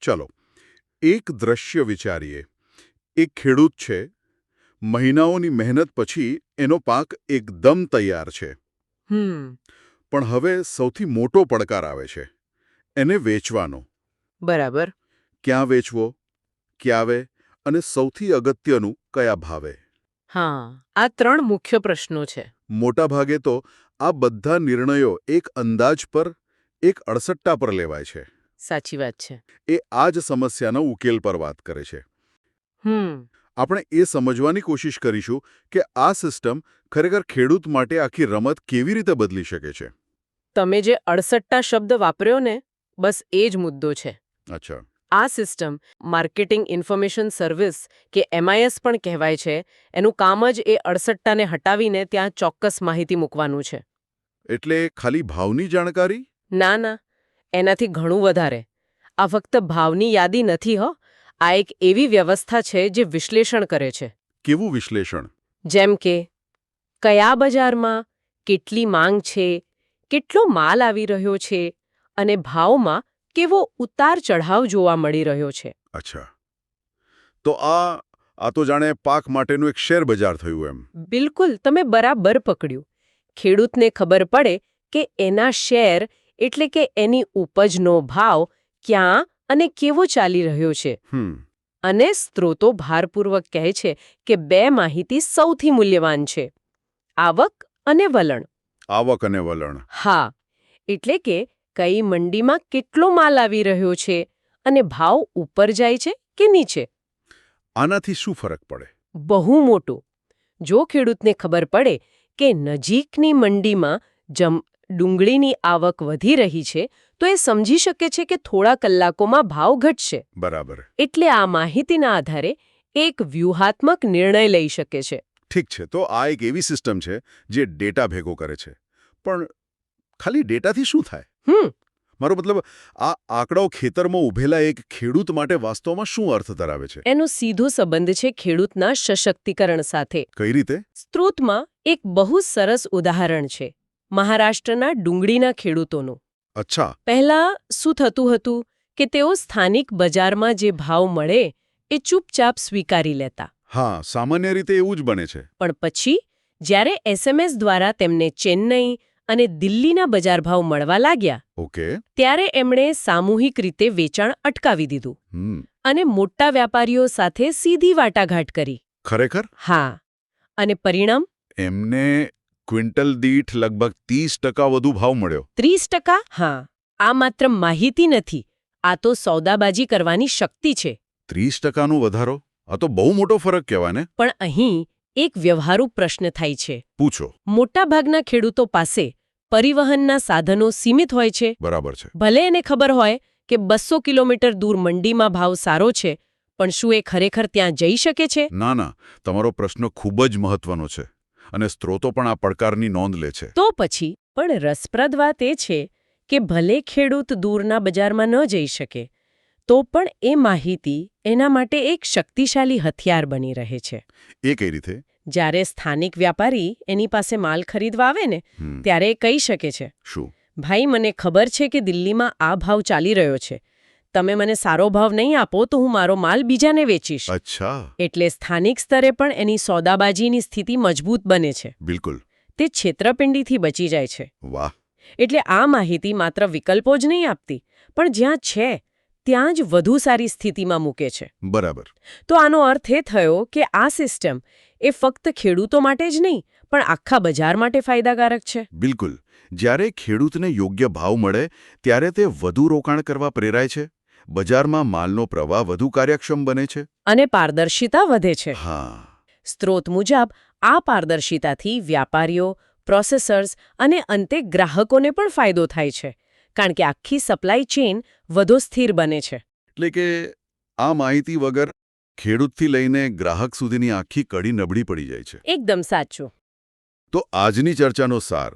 ચલો એક દ્રશ્ય વિચારીએ. એક ખેડૂત છે, મહિનાઓની મહેનત પછી એનો પાક એકદમ તૈયાર છે. પણ હવે સૌથી મોટો પડકાર આવે છે, એને વેચવાનો. બરાબર. ક્યાં વેચવો, ક્યાવે અને સૌથી અગત્યનું કયા ભાવે? હા, આ 3 મુખ્ય પ્રશ્નો છે. મોટાભાગે તો આ બધા નિર્ણયો એક અંદાજ પર, એક અડસટ્ટા પર લેવાય છે. સાચી વાત છે. એ આ જ સમસ્યાનો ઉકેલ પર વાત કરે છે. હમ આપણે એ સમજવાની કોશિશ કરીશું કે આ સિસ્ટમ ખરેખર ખેડૂત માટે આખી રમત કેવી રીતે બદલી શકે છે. તમે જે 68 શબ્દ વાપર્યો ને, બસ એ જ મુદ્દો છે. અચ્છા. આ સિસ્ટમ માર્કેટિંગ ઇન્ફોર્મેશન સર્વિસ કે MIS પણ કહેવાય છે. એનું કામ જ એ 68ને હટાવીને ત્યાં ચોક્કસ માહિતી મૂકવાનું છે. એટલે ખાલી ભાવની જાણકારી? ના ના, એનાથી ઘણું વધારે. આ ફક્ત ભાવની યાદી નથી હો. આ એક એવી વ્યવસ્થા છે જે વિશ્લેષણ કરે છે. કેવું વિશ્લેષણ? જેમ કે કયા બજારમાં કેટલી માંગ છે, કેટલો માલ આવી રહ્યો છે અને ભાવમાં કેવો ઉતાર ચઢાવ જોવા મળી રહ્યો છે. અચ્છા. તો આ તો જાણે પાક માટેનું એક શેર બજાર થયું એમ. બિલકુલ, તમે બરાબર પકડ્યું. ખેડૂતને ખબર પડે કે એના શેર એટલે કે એની ઉપજનો ભાવ ક્યાં અને કેવો ચાલી રહ્યો છે. અને સ્ત્રોતો ભારપૂર્વક કહે છે કે 2 માહિતી સૌથી મૂલ્યવાન છે: આવક અને વલણ. આવક અને વલણ. હા, એટલે કે કઈ મંડીમાં કેટલો માલ આવી રહ્યો છે અને ભાવ ઉપર જાય છે કે નીચે. આનાથી શું ફરક પડે? બહુ મોટો. જો ખેડૂતને ખબર પડે કે નજીકની મંડીમાં ડુંગળીની આવક વધી રહી છે, તો એ સમજી શકે છે કે થોડા કલાકોમાં ભાવ ઘટશે. બરાબર. એટલે આ માહિતીના આધારે એક વ્યૂહાત્મક નિર્ણય લઈ શકે છે. ઠીક છે, તો આ એક એવી સિસ્ટમ છે જે ડેટા ભેગો કરે છે. પણ ખાલી ડેટાથી શું થાય? મારો મતલબ, આ આંકડાઓ ખેતરમાં ઉભેલા એક ખેડૂત માટે વાસ્તવમાં શું અર્થ ધરાવે છે? એનો સીધો સંબંધ છે ખેડૂતના સશક્તિકરણ સાથે. કઈ રીતે? સ્ત્રોતમાં એક બહુ સરસ ઉદાહરણ છે, મહારાષ્ટ્રના ડુંગળીના ખેડૂતોનું. અચ્છા. પહેલા શું થતું હતું કે તેઓ સ્થાનિક બજારમાં જે ભાવ મળે એ ચૂપચાપ સ્વીકારી લેતા. હા, સામાન્ય રીતે એવું જ બને છે. પણ પછી જ્યારે SMS દ્વારા તેમને ચેન્નઈ અને દિલ્હીના બજાર ભાવ મળવા લાગ્યા, ઓકે, ત્યારે એમણે સામૂહિક રીતે વેચાણ અટકાવી દીધું અને મોટા વેપારીઓ સાથે સીધી વાટાઘાટ કરી. ખરેખર? હા. અને પરિણામ? એમને ક્વિન્ટલ દીઠ લગભગ 30% વધુ ભાવ મળ્યો. 30%? હા. આ માત્ર માહિતી નથી, આ તો સોદાબાજી કરવાની શક્તિ છે. 30%નો વધારો? આ તો બહુ મોટો ફરક કહેવાય ને. પણ અહીં એક વ્યવહારુ પ્રશ્ન થાય છે. પૂછો. મોટાભાગના ખેડૂતો પાસે પરિવહનના સાધનો સીમિત હોય છે. બરાબર છે. ભલે એને ખબર હોય કે 200 કિલોમીટર દૂર મંડીમાં ભાવ સારો છે, પણ શું એ ખરેખર ત્યાં જઈ શકે છે? ના ના, તમારો પ્રશ્ન ખૂબ જ મહત્વનો છે અને સ્ત્રોતો પણ આ પડકારની નોંધ લે છે. તો પછી પણ રસપ્રદ વાત એ છે કે ભલે ખેડૂત દૂરના બજારમાં ન જઈ શકે, તો પણ એ માહિતી એના માટે એક શક્તિશાળી હથિયાર બની રહે છે. એ કઈ રીતે? જ્યારે સ્થાનિક વ્યાપારી એની પાસે માલ ખરીદવા આવે ને, ત્યારે એ કહી શકે છે, શું? ભાઈ, મને ખબર છે કે દિલ્હીમાં આ ભાવ ચાલી રહ્યો છે. તમે મને સારો ભાવ નહીં આપો તો હું મારો માલ બીજાને વેચીશ. અચ્છા. એટલે સ્થાનિક સ્તરે પણ એની સોદાબાજીની સ્થિતિ મજબૂત બને છે. બિલકુલ. તે છેતરપિંડીથી બચી જાય છે. વાહ. એટલે આ માહિતી માત્ર વિકલ્પો જ નહીં આપતી, પણ જ્યાં છે ત્યાં જ વધુ સારી સ્થિતિમાં મૂકે છે. બરાબર. તો આનો અર્થ એ થયો કે આ સિસ્ટમ એ ફક્ત ખેડૂતો માટે જ નહીં, પણ આખા બજાર માટે ફાયદાકારક છે. બિલકુલ. જ્યારે ખેડૂતને યોગ્ય ભાવ મળે ત્યારે તે વધુ રોકાણ કરવા પ્રેરાય છે, બજારમાં માલનો પ્રવાહ વધુ કાર્યક્ષમ બને છે અને પારદર્શિતા વધે છે. હા. સ્ત્રોત મુજબ આ પારદર્શિતાથી વ્યાપારીઓ, પ્રોસેસર્સ અને અંતે ગ્રાહકોને પણ ફાયદો થાય છે, કારણ કે આખી સપ્લાય ચેઇન વધુ સ્થિર બને છે. એટલે કે આ માહિતી વગર ખેડૂતથી લઈને ગ્રાહક સુધીની આખી કડી નબળી પડી જાય છે. એકદમ સાચું. તો આજની ચર્ચાનો સાર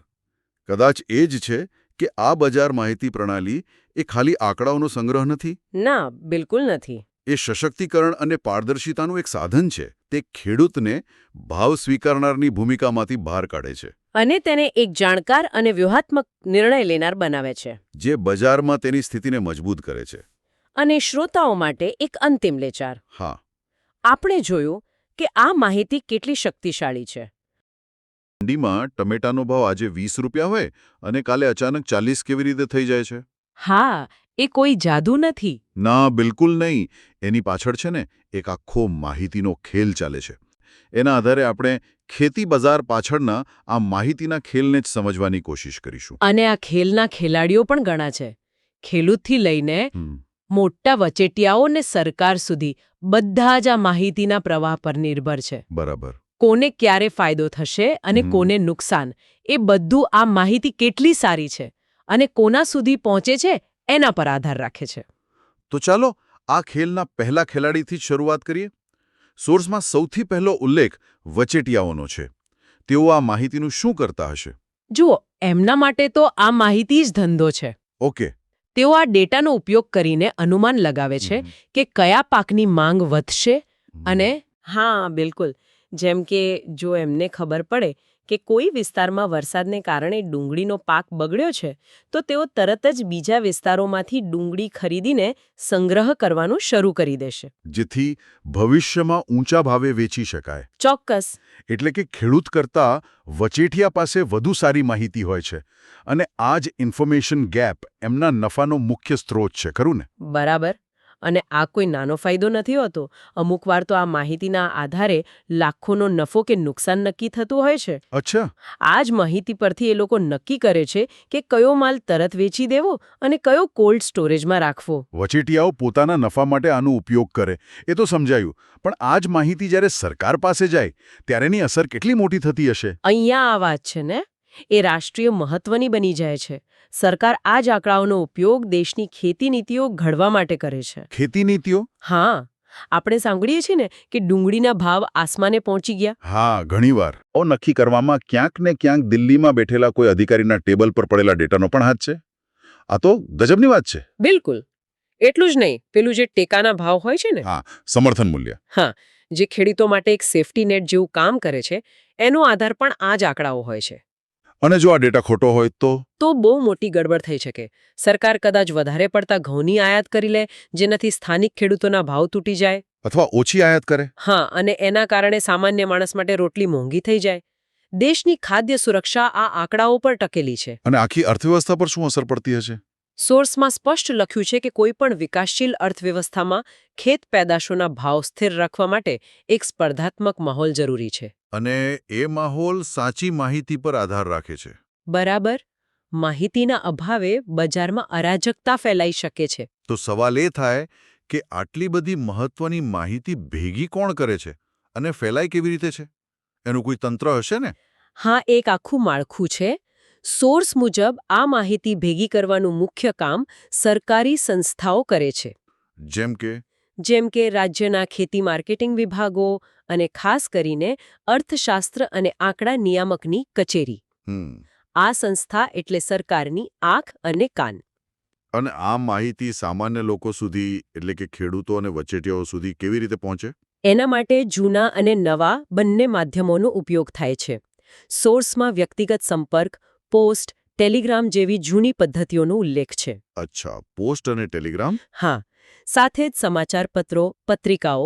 કદાચ એ જ છે કે આ બજાર માહિતી પ્રણાલી એ ખાલી આંકડાઓનો સંગ્રહ નથી. ના, બિલકુલ નથી. એ સશક્તિકરણ અને પારદર્શિતાનું એક સાધન છે. તે ખેડૂતને ભાવ સ્વીકારનારની ભૂમિકામાંથી બહાર કાઢે છે અને તેને એક જાણકાર અને વ્યૂહાત્મક નિર્ણય લેનાર બનાવે છે, જે બજારમાં તેની સ્થિતિને મજબૂત કરે છે. અને શ્રોતાઓ માટે એક અંતિમ લેચાર. હા, આપણે જોયું કે આ માહિતી કેટલી શક્તિશાળી છે. મંડીમાં ટમેટાનો ભાવ આજે 20 રૂપિયા હોય અને કાલે અચાનક 40 કેવી રીતે થઈ જાય છે? હા, એ કોઈ જાદુ નથી. ના, બિલકુલ નહીં. એની પાછળ છે ને એક આખો માહિતીનો ખેલ ચાલે છે. એના આધારે આપણે ખેતી બજાર પાછળના આ માહિતીના ખેલને જ સમજવાની કોશિશ કરીશું. અને આ ખેલના ખેલાડીઓ પણ ઘણા છે. ખેડૂતથી લઈને મોટા વચેટિયાઓ ને સરકાર સુધી બધા જ આ માહિતીના પ્રવાહ પર નિર્ભર છે. બરાબર. કોને ક્યારે ફાયદો થશે અને કોને નુકસાન, એ બધું આ માહિતી કેટલી સારી છે અને કોના સુધી પહોંચે છે એના પર આધાર રાખે છે. તો ચાલો આ ખેલના પહેલા ખેલાડીથી જ શરૂઆત કરીએ. સોર્સમાં સૌથી પહેલો ઉલ્લેખ વચેટિયાઓનો છે. તેઓ આ માહિતીનું શું કરતા હશે? જુઓ, એમના માટે તો આ માહિતી જ ધંધો છે. ઓકે. તેઓ આ ડેટાનો ઉપયોગ કરીને અનુમાન લગાવે છે કે કયા પાકની માંગ વધશે અને હા, બિલકુલ. જેમ કે જો એમને ખબર પડે કે કોઈ વિસ્તારમાં વરસાદને કારણે ડુંગળીનો પાક બગડ્યો છે, તો તેઓ તરત જ બીજા વિસ્તારોમાંથી ડુંગળી ખરીદીને સંગ્રહ કરવાનું શરૂ કરી દેશે. જેથી ભવિષ્યમાં ઊંચા ભાવે વેચી શકાય. ચોક્કસ. એટલે કે ખેડૂત કરતાં વચેટિયા પાસે વધુ સારી માહિતી હોય છે અને આ જ ઇન્ફોર્મેશન ગેપ એમના નફાનો મુખ્ય સ્ત્રોત છે, ખરું ને? બરાબર. અને આ કોઈ નાનો ફાયદો નથી હોતો. અમુકવાર તો આ માહિતીના આધારે લાખોનો નફો કે નુકસાન નક્કી થતું હોય છે. અચ્છા. આ જ માહિતી પરથી એ લોકો નક્કી કરે છે કે કયો માલ તરત વેચી દેવો અને કયો કોલ્ડ સ્ટોરેજમાં રાખવો. વચેટિયાઓ પોતાના નફા માટે આનો ઉપયોગ કરે એ તો સમજાયું, પણ આ જ માહિતી જ્યારે સરકાર પાસે જાય ત્યારે એની અસર કેટલી મોટી થતી હશે? અહીંયા આ વાત છે ને, એ રાષ્ટ્રીય મહત્વની બની જાય છે. સરકાર આ જ આંકડાઓનો ઉપયોગ દેશની ખેતી નીતિઓ ઘડવા માટે કરે છે. ખેતી નીતિઓ? હા, આપણે સાંભળીએ છીએ ને કે ડુંગળીના ભાવ આસમાને પહોંચી ગયા. હા, ઘણીવાર. નક્કી કરવામાં ક્યાંક ને ક્યાંક દિલ્હીમાં બેઠેલા કોઈ અધિકારીના ટેબલ પર પડેલા ડેટાનો પણ હાથ છે. આ તો ગજબની વાત છે. બિલકુલ. એટલું જ નહીં, પેલું જે ટેકાના ભાવ હોય છે ને, હા, સમર્થન મૂલ્ય. હા, જે ખેડૂતો માટે એક સેફટી નેટ જેવું કામ કરે છે, એનો આધાર પણ આ જ આંકડાઓ હોય છે. અને જો આ ડેટા ખોટો હોય તો બહુ મોટી ગડબડ થઈ શકે. સરકાર કદાચ વધારે પડતા ઘઉંની આયાત કરી લે, જેનાથી સ્થાનિક ખેડૂતોના ભાવ તૂટી જાય. અથવા ઓછી આયાત કરે. હા, અને એના કારણે સામાન્ય માણસ માટે રોટલી મોંઘી થઈ જાય. દેશની ખાદ્ય સુરક્ષા આ આંકડાઓ પર ટકેલી છે. અને આખી અર્થવ્યવસ્થા પર શું અસર પડતી હશે? સોર્સમાં સ્પષ્ટ લખ્યું છે કે કોઈ પણ વિકાસશીલ અર્થવ્યવસ્થામાં ખેત પેદાશોના ભાવ સ્થિર રાખવા માટે એક સ્પર્ધાત્મક માહોલ જરૂરી છે. અને એ માહોલ સાચી માહિતી પર આધાર રાખે છે. બરાબર. માહિતીના અભાવે બજારમાં અરાજકતા ફેલાઈ શકે છે. તો સવાલ એ થાય કે આટલી બધી મહત્વની માહિતી ભેગી કોણ કરે છે અને ફેલાય કેવી રીતે છે? એનું કોઈ તંત્ર હશે ને? હા, એક આખું માળખું છે. સોર્સ મુજબ આ માહિતી ભેગી કરવાનું મુખ્ય કામ સરકારી સંસ્થાઓ કરે છે. જેમ કે રાજ્યના ખેતી માર્કેટિંગ વિભાગો અને ખાસ કરીને અર્થશાસ્ત્ર અને આંકડા નિયામકની કચેરી. આ સંસ્થા એટલે સરકારની આંખ અને કાન. અને આ માહિતી સામાન્ય લોકો સુધી એટલે કે ખેડૂતો અને વચેટિયાઓ સુધી કેવી રીતે પહોંચે? એના માટે જૂના અને નવા બંને માધ્યમોનો ઉપયોગ થાય છે. સોર્સમાં વ્યક્તિગત સંપર્ક, પોસ્ટ, ટેલિગ્રામ જેવી જૂની પદ્ધતિઓનો ઉલ્લેખ છે. અચ્છા, પોસ્ટ અને ટેલિગ્રામ? હા, સાથે જ સમાચારપત્રો, પત્રિકાઓ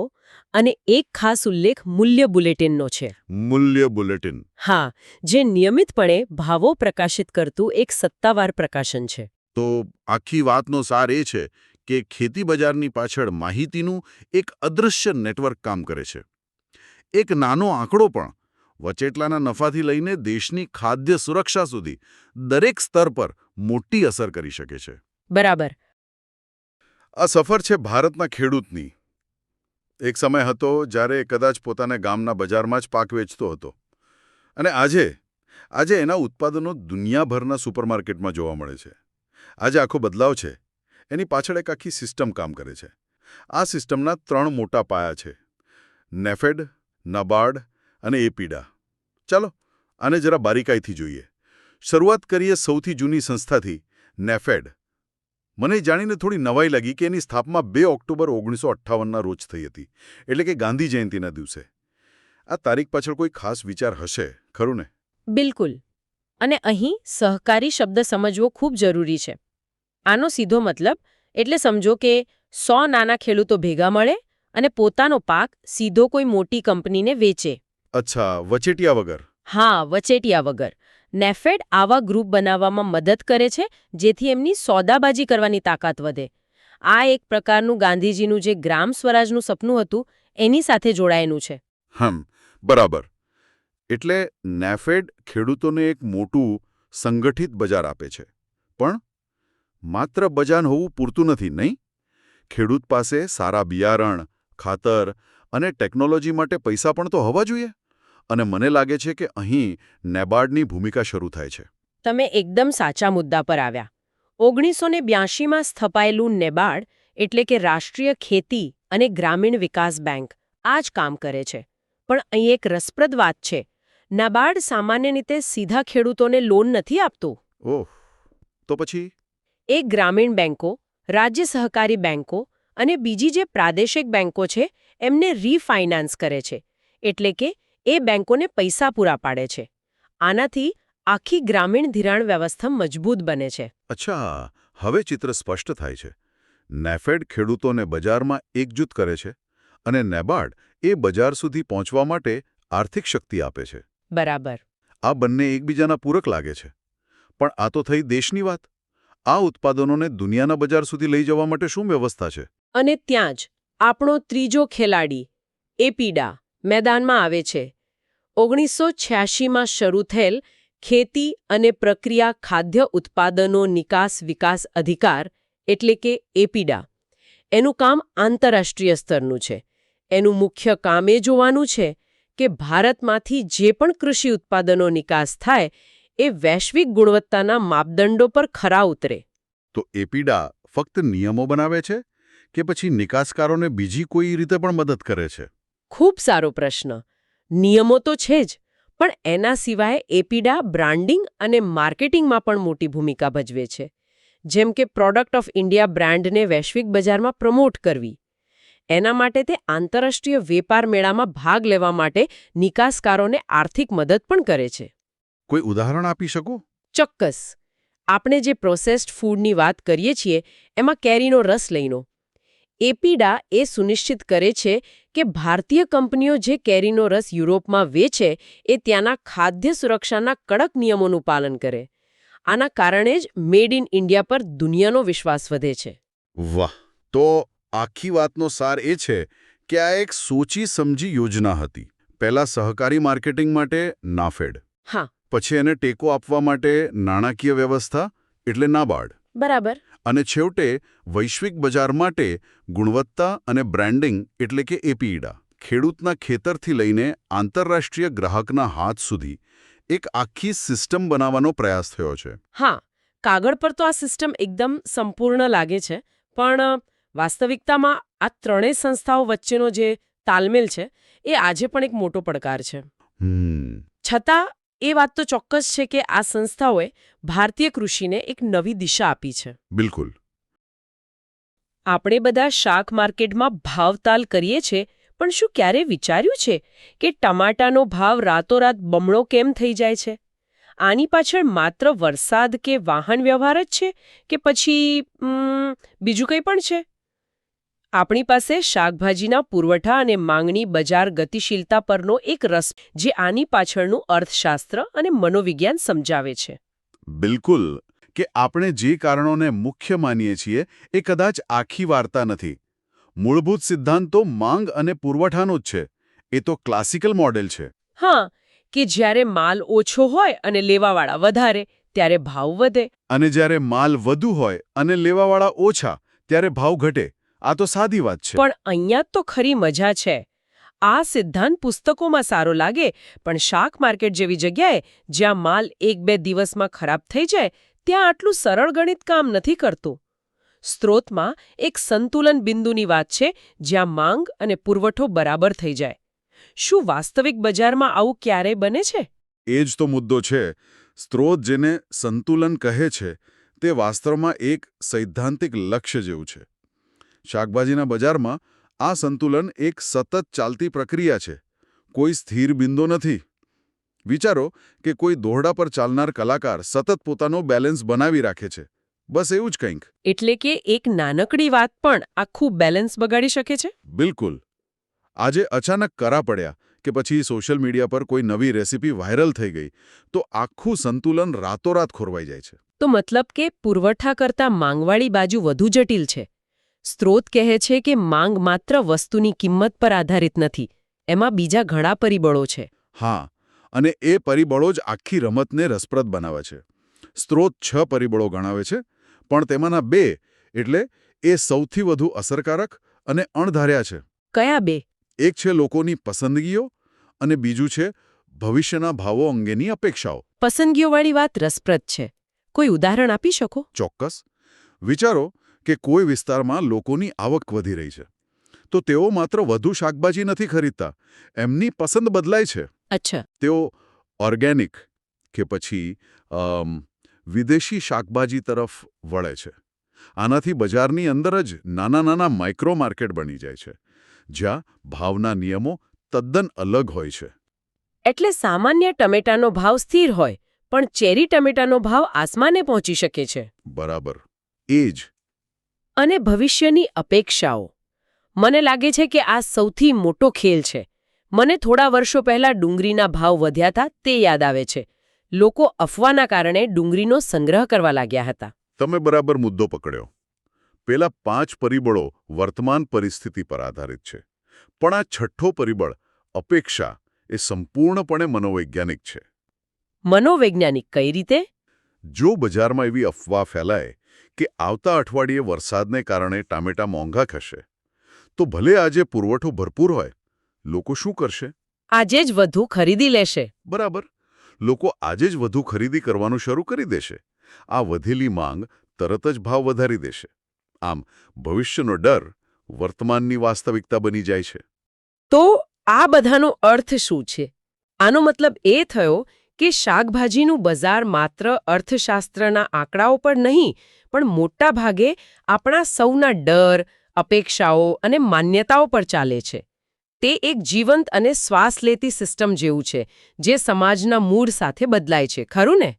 અને એક ખાસ ઉલ્લેખ મૂલ્ય બુલેટિનનો છે. મૂલ્ય બુલેટિન? હા, જે નિયમિતપણે ભાવો પ્રકાશિત કરતું એક સત્તાવાર પ્રકાશન છે. તો આખી વાતનો સાર એ છે કે ખેતી બજારની પાછળ માહિતીનું એક અદૃશ્ય નેટવર્ક કામ કરે છે. એક નાનો આંકડો પણ વચેટલાના નફાથી લઈને દેશની ખાદ્ય સુરક્ષા સુધી દરેક સ્તર પર મોટી અસર કરી શકે છે. બરાબર. આ સફર છે ભારતના ખેડૂતની. એક સમય હતો જ્યારે કદાચ પોતાના ગામના બજારમાં જ પાક વેચતો હતો અને આજે એના ઉત્પાદનો દુનિયાભરના સુપરમાર્કેટમાં જોવા મળે છે. આજે આખો બદલાવ છે. એની પાછળ એક આખી સિસ્ટમ કામ કરે છે. આ સિસ્ટમના 3 મોટા પાયા છે: નેફેડ, નબાર્ડ અને એપીડા. ચાલો આને જરા બારીકાઈથી જોઈએ. શરૂઆત કરીએ સૌથી જૂની સંસ્થાથી, નેફેડ. મને જાણીને થોડી નવાઈ લાગી કે એની સ્થાપના 2 ઓક્ટોબર 1958ના રોજ થઈ હતી, એટલે કે ગાંધી જયંતિના દિવસે. આ તારીખ પાછળ કોઈ ખાસ વિચાર હશે, ખરું ને? બિલકુલ. અને અહીં સહકારી શબ્દ સમજવો ખૂબ જરૂરી છે. આનો સીધો મતલબ એટલે સમજો કે 100 નાના ખેડૂતો ભેગા મળે અને પોતાનો પાક સીધો કોઈ મોટી કંપનીને વેચે. અચ્છા, વચેટિયા વગર. હા, વચેટિયા વગર. નેફેડ આવા ગ્રુપ બનાવવામાં મદદ કરે છે, જેથી એમની સોદાબાજી કરવાની તાકાત વધે. આ એક પ્રકારનું ગાંધીજીનું જે ગ્રામ સ્વરાજનું સપનું હતું એની સાથે જોડાયેલું છે. બરાબર. એટલે નેફેડ ખેડૂતોને એક મોટું સંગઠિત બજાર આપે છે. પણ માત્ર બજાર હોવું પૂરતું નથી, નહીં? ખેડૂત પાસે સારા બિયારણ, ખાતર અને ટેકનોલોજી માટે પૈસા પણ તો હોવા જોઈએ. અને મને લાગે છે કે અહીં નેબાર્ડની ભૂમિકા શરૂ થાય છે. તમે એકદમ સાચા મુદ્દા પર આવ્યા. 1982માં સ્થપાયેલું નેબાર્ડ એટલે કે રાષ્ટ્રીય ખેતી અને ગ્રામીણ વિકાસ બેંક આ જ કામ કરે છે. પણ અહીં એક રસપ્રદ વાત છે. નાબાર્ડ સામાન્ય રીતે સીધા ખેડૂતોને લોન નથી આપતું. ઓહ, તો પછી? એ ગ્રામીણ બેંકો, રાજ્ય સહકારી બેંકો અને બીજી જે પ્રાદેશિક બેંકો છે એમને રીફાઇનાન્સ કરે છે. એટલે કે એ બેંકોને પૈસા પૂરા પાડે છે. આનાથી આખી ગ્રામીણ ધિરાણ વ્યવસ્થા મજબૂત બને છે. અચ્છા, હવે ચિત્ર સ્પષ્ટ થાય છે. નેફેડ ખેડૂતોને બજારમાં એકજૂથ કરે છે અને નેબાર્ડ એ બજાર સુધી પહોંચવા માટે આર્થિક શક્તિ આપે છે. બરાબર. આ બંને એકબીજાના પૂરક લાગે છે. પણ આ તો થઈ દેશની વાત. આ ઉત્પાદનોને દુનિયાના બજાર સુધી લઈ જવા માટે શું વ્યવસ્થા છે? અને ત્યાં જ આપણો ત્રીજો ખેલાડી એપીડા મેદાનમાં આવે છે. 1986માં શરૂ થયેલ ખેતી અને પ્રક્રિયા ખાદ્ય ઉત્પાદનો નિકાસ વિકાસ અધિકાર એટલે કે એપીડા. એનું કામ આંતરરાષ્ટ્રીય સ્તરનું છે. એનું મુખ્ય કામ એ જોવાનું છે કે ભારતમાંથી જે પણ કૃષિ ઉત્પાદનો નિકાસ થાય એ વૈશ્વિક ગુણવત્તાના માપદંડો પર ખરા ઉતરે. તો એપીડા ફક્ત નિયમો બનાવે છે કે પછી નિકાસકારોને બીજી કોઈ રીતે પણ મદદ કરે છે? ખૂબ સારો પ્રશ્ન. નિયમો તો છે જ, પણ એના સિવાય એપીડા બ્રાન્ડિંગ અને માર્કેટિંગમાં પણ મોટી ભૂમિકા ભજવે છે. જેમ કે પ્રોડક્ટ ઓફ ઇન્ડિયા બ્રાન્ડને વૈશ્વિક બજારમાં પ્રમોટ કરવી. એના માટે તે આંતરરાષ્ટ્રીય વેપાર મેળામાં ભાગ લેવા માટે નિકાસકારોને આર્થિક મદદ પણ કરે છે. કોઈ ઉદાહરણ આપી શકો? ચોક્કસ. આપણે જે પ્રોસેસ્ડ ફૂડની વાત કરીએ છીએ એમાં કેરીનો રસ લઈ લો. એપીડા એ સુનિશ્ચિત કરે છે કે ભારતીય કંપનીઓ જે કેરીનો રસ યુરોપમાં વેચે એ ત્યાંના ખાદ્ય સુરક્ષાના કડક નિયમોનું પાલન કરે. આના કારણે જ મેડ ઇન ઇન્ડિયા પર દુનિયાનો વિશ્વાસ વધે છે. વાહ! તો આખી વાતનો સાર એ છે કે આ એક સોચી સમજી યોજના હતી. પહેલા સહકારી માર્કેટિંગ માટે નાફેડ. હા. પછી એને ટેકો આપવા માટે નાણાકીય વ્યવસ્થા એટલે નાબાર્ડ. બરાબર. અને છેવટે વૈશ્વિક બજાર માટે ગુણવત્તા અને બ્રાન્ડિંગ એટલે કે એપીડા. ખેડૂતના ખેતરથી લઈને આંતરરાષ્ટ્રીય ગ્રાહકના હાથ સુધી એક આખી સિસ્ટમ બનાવવાનો પ્રયાસ થયો છે. હા, કાગળ પર તો આ સિસ્ટમ એકદમ સંપૂર્ણ લાગે છે, પણ વાસ્તવિકતામાં આ ત્રણેય સંસ્થાઓ વચ્ચેનો જે તાલમેલ છે એ આજે પણ એક મોટો પડકાર છે. છતાં એ વાત તો ચોક્કસ છે કે આ સંસ્થાઓએ ભારતીય કૃષિને એક નવી દિશા આપી છે. બિલકુલ. આપણે બધા શાક માર્કેટમાં ભાવતાલ કરીએ છીએ, પણ શું ક્યારે વિચાર્યું છે કે ટમાટાનો ભાવ રાતોરાત બમણો કેમ થઈ જાય છે? આની પાછળ માત્ર વરસાદ કે વાહન વ્યવહાર જ છે કે પછી બીજું કંઈ પણ છે? આપણી પાસે શાકભાજીના પુરવઠા અને માંગણી બજાર ગતિશીલતા પરનો એક રસ જે આની પાછળનું અર્થશાસ્ત્ર અને મનોવિજ્ઞાન સમજાવે છે. બિલકુલ. કે આપણે જે કારણોને મુખ્ય માનીએ છીએ એ કદાચ આખી વાર્તા નથી. મૂળભૂત સિદ્ધાંત તો માંગ અને પુરવઠાનો જ છે. એ તો ક્લાસિકલ મોડેલ છે. હા, કે જ્યારે માલ ઓછો હોય અને લેવાવાળા વધારે ત્યારે ભાવ વધે. અને જ્યારે માલ વધુ હોય અને લેવાવાળા ઓછા ત્યારે ભાવ ઘટે. આ તો સાદી વાત છે. પણ અહીંયા તો ખરી મજા છે. આ સિદ્ધાંત પુસ્તકોમાં સારો લાગે, પણ શાક માર્કેટ જેવી જગ્યાએ જ્યાં માલ 1-2 દિવસમાં ખરાબ થઈ જાય ત્યાં આટલું સરળ ગણિત કામ નથી કરતું. સ્ત્રોતમાં એક સંતુલન બિંદુની વાત છે જ્યાં માંગ અને પુરવઠો બરાબર થઈ જાય. શું વાસ્તવિક બજારમાં આવું ક્યારેય બને છે? એ જ તો મુદ્દો છે. સ્ત્રોત જેને સંતુલન કહે છે તે વાસ્તવમાં એક સૈદ્ધાંતિક લક્ષ્ય જેવું છે. શાકભાજીના બજારમાં આ સંતુલન એક સતત ચાલતી પ્રક્રિયા છે. કોઈ સ્થિર બિંદુ નથી. વિચારો કે કોઈ દોરડા પર ચાલનાર કલાકાર સતત પોતાનો બેલેન્સ બનાવી રાખે છે. બસ એવું જ કંઈક. એટલે કે એક નાનકડી વાત પણ આખું બેલેન્સ બગાડી શકે છે? બિલકુલ. આજે અચાનક કરા પડ્યા કે પછી સોશિયલ મીડિયા પર કોઈ નવી રેસીપી વાયરલ થઈ ગઈ તો આખું સંતુલન રાતોરાત ખોરવાઈ જાય છે. તો મતલબ કે પુરવઠા કરતાં માંગવાળી બાજુ વધુ જટિલ છે. સ્ત્રોત કહે છે કે માંગ માત્ર વસ્તુની કિંમત પર આધારિત નથી, એમાં બીજા ઘણા પરિબળો છે. હા, અને એ પરિબળો જ આખી રમતને રસપ્રદ બનાવે છે. સ્ત્રોત 6 પરિબળો ગણાવે છે, પણ તેમાંના 2 એટલે એ સૌથી વધુ અસરકારક અને અણધાર્યા છે. કયા 2? એક છે લોકોની પસંદગીઓ અને બીજું છે ભવિષ્યના ભાવો અંગેની અપેક્ષાઓ. પસંદગીઓવાળી વાત રસપ્રદ છે. કોઈ ઉદાહરણ આપી શકો? ચોક્કસ. વિચારો કે કોઈ વિસ્તારમાં લોકોની આવક વધી રહી છે, તો તેઓ માત્ર વધુ શાકભાજી નથી ખરીદતા, એમની પસંદ બદલાય છે. અચ્છા. તેઓ ઓર્ગેનિક કે પછી વિદેશી શાકભાજી તરફ વળે છે. આનાથી બજારની અંદર જ નાના માઇક્રો માર્કેટ બની જાય છે, જ્યાં ભાવના નિયમો તદ્દન અલગ હોય છે. એટલે સામાન્ય ટમેટાનો ભાવ સ્થિર હોય, પણ ચેરી ટમેટાનો ભાવ આસમાને પહોંચી શકે છે. બરાબર. એ જ. અને ભવિષ્યની અપેક્ષાઓ. મને લાગે છે કે આ સૌથી મોટો ખેલ છે. મને થોડા વર્ષો પહેલા ડુંગળીના ભાવ વધ્યા હતા તે યાદ આવે છે. લોકો અફવાના કારણે ડુંગળીનો સંગ્રહ કરવા લાગ્યા હતા. તમે બરાબર મુદ્દો પકડ્યો. પેલા 5 પરિબળો વર્તમાન પરિસ્થિતિ પર આધારિત છે, પણ આ છઠ્ઠો પરિબળ અપેક્ષા એ સંપૂર્ણપણે મનોવૈજ્ઞાનિક છે. મનોવૈજ્ઞાનિક કઈ રીતે? જો બજારમાં એવી અફવા ફેલાય કે આવતા અઠવાડિયે વરસાદને કારણે ટામેટા મોંઘા થશે, તો ભલે આજે પુરવઠો ભરપૂર હોય, લોકો શું કરશે? આજે જ વધુ ખરીદી લેશે. બરાબર. લોકો આજે જ વધુ ખરીદી કરવાનું શરૂ કરી દેશે. આ વધેલી માંગ તરત જ ભાવ વધારી દેશે. આમ ભવિષ્યનો ડર વર્તમાનની વાસ્તવિકતા બની જાય છે. તો આ બધાનો અર્થ શું છે? આનો મતલબ એ થયો કે શાકભાજીનું બજાર માત્ર અર્થશાસ્ત્રના આંકડાઓ પર નહીં, પણ મોટા ભાગે આપણા સૌના ડર, અપેક્ષાઓ અને માન્યતાઓ પર ચાલે છે. તે એક જીવંત અને શ્વાસ લેતી સિસ્ટમ જેવું છે, જે સમાજના મૂળ સાથે બદલાય છે. ખરું ને?